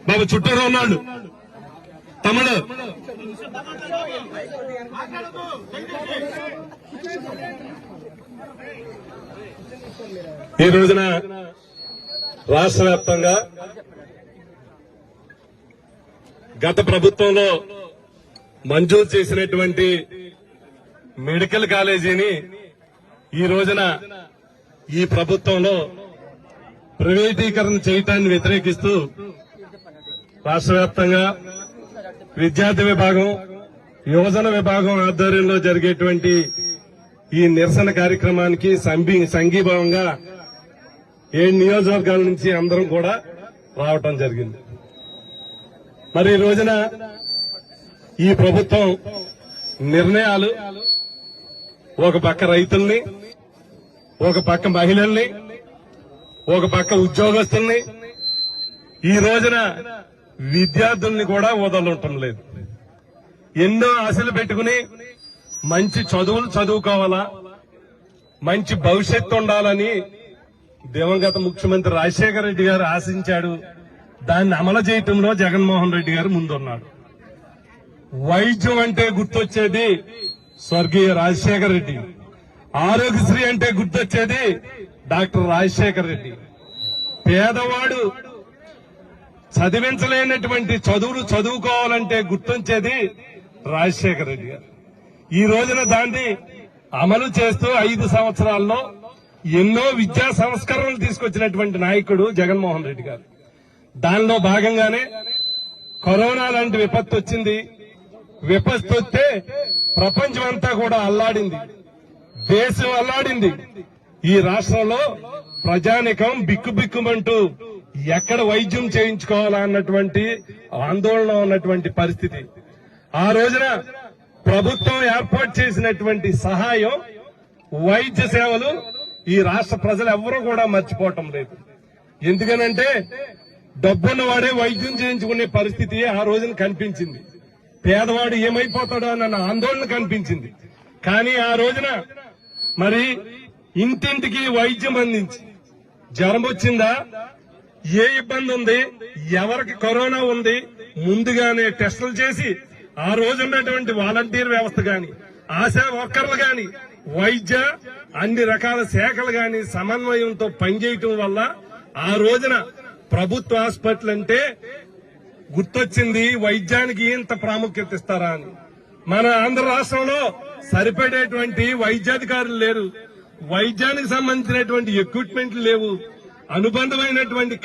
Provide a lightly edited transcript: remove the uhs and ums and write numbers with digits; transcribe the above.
బాబు చుట్టూరు ఉన్నాడు తమ్ముడు. ఈ రోజున రాష్ట్ర వ్యాప్తంగా గత ప్రభుత్వంలో మంజూరు చేసినటువంటి మెడికల్ కాలేజీని ఈ రోజున ఈ ప్రభుత్వంలో ప్రైవేటీకరణ చేయటాన్ని వ్యతిరేకిస్తూ రాష్ట్ర వ్యాప్తంగా విద్యార్థి విభాగం, యువజన విభాగం ఆధ్వర్యంలో జరిగేటువంటి ఈ నిరసన కార్యక్రమానికి సంఘీభావంగా 7 నియోజకవర్గాల నుంచి అందరం కూడా రావటం జరిగింది. మరి ఈ రోజున ఈ ప్రభుత్వం నిర్ణయాలు ఒక పక్క రైతుల్ని, ఒక పక్క మహిళల్ని, ఒక పక్క ఉద్యోగస్తుల్ని, ఈ రోజున విద్యార్థుల్ని కూడా వదలటం లేదు. ఎన్నో ఆశలు పెట్టుకుని మంచి చదువులు చదువుకోవాలా, మంచి భవిష్యత్తు ఉండాలని దివంగత ముఖ్యమంత్రి రాజశేఖర రెడ్డి గారు ఆశించాడు. దాన్ని అమలు చేయటంలో జగన్మోహన్ రెడ్డి గారు ముందున్నాడు. వైద్యం అంటే గుర్తొచ్చేది స్వర్గీయ రాజశేఖర రెడ్డి, ఆరోగ్యశ్రీ అంటే గుర్తొచ్చేది డాక్టర్ రాజశేఖర రెడ్డి. పేదవాడు చదివించలేనటువంటి చదువులు చదువుకోవాలంటే గుర్తొచ్చేది రాజశేఖర రెడ్డి గారు. ఈ రోజున దాన్ని అమలు చేస్తూ 5 సంవత్సరాల్లో ఎన్నో విద్యా సంస్కరణలు తీసుకొచ్చినటువంటి నాయకుడు జగన్మోహన్ రెడ్డి గారు. దానిలో భాగంగానే కరోనా లాంటి విపత్తు వచ్చింది. విపత్తు వస్తే ప్రపంచం అంతా కూడా అల్లాడింది, దేశం అల్లాడింది. ఈ రాష్ట్రంలో ప్రజానికం బిక్కుబిక్కుమంటూ ఎక్కడ వైద్యం చేయించుకోవాలా అన్నటువంటి ఆందోళన ఉన్నటువంటి పరిస్థితి. ఆ రోజున ప్రభుత్వం ఏర్పాటు చేసినటువంటి సహాయం, వైద్య సేవలు ఈ రాష్ట్ర ప్రజలు ఎవరూ కూడా మర్చిపోవటం లేదు. ఎందుకనంటే డబ్బున్న వాడే వైద్యం చేయించుకునే పరిస్థితి ఆ రోజున కనిపించింది. పేదవాడు ఏమైపోతాడో అన్న ఆందోళన కనిపించింది. కానీ ఆ రోజున మరి ఇంటింటికి వైద్యం అందించి, జ్వరం వచ్చిందా, ఏ ఇబ్బంది ఉంది, ఎవరికి కరోనా ఉంది, ముందుగానే టెస్టులు చేసి ఆ రోజు ఉన్నటువంటి వాలంటీర్ వ్యవస్థ గాని, ఆశా వర్కర్లు గాని, వైద్య అన్ని రకాల శాఖలు గాని సమన్వయంతో పనిచేయటం వల్ల ఆ రోజున ప్రభుత్వ హాస్పిటల్ అంటే గుర్తొచ్చింది. వైద్యానికి ఇంత ప్రాముఖ్యత ఇస్తారా అని. మన ఆంధ్ర రాష్ట్రంలో సరిపడేటువంటి వైద్యాధికారులు లేరు, వైద్యానికి సంబంధించినటువంటి ఎక్విప్మెంట్లు లేవు, అనుబంధమైనటువంటి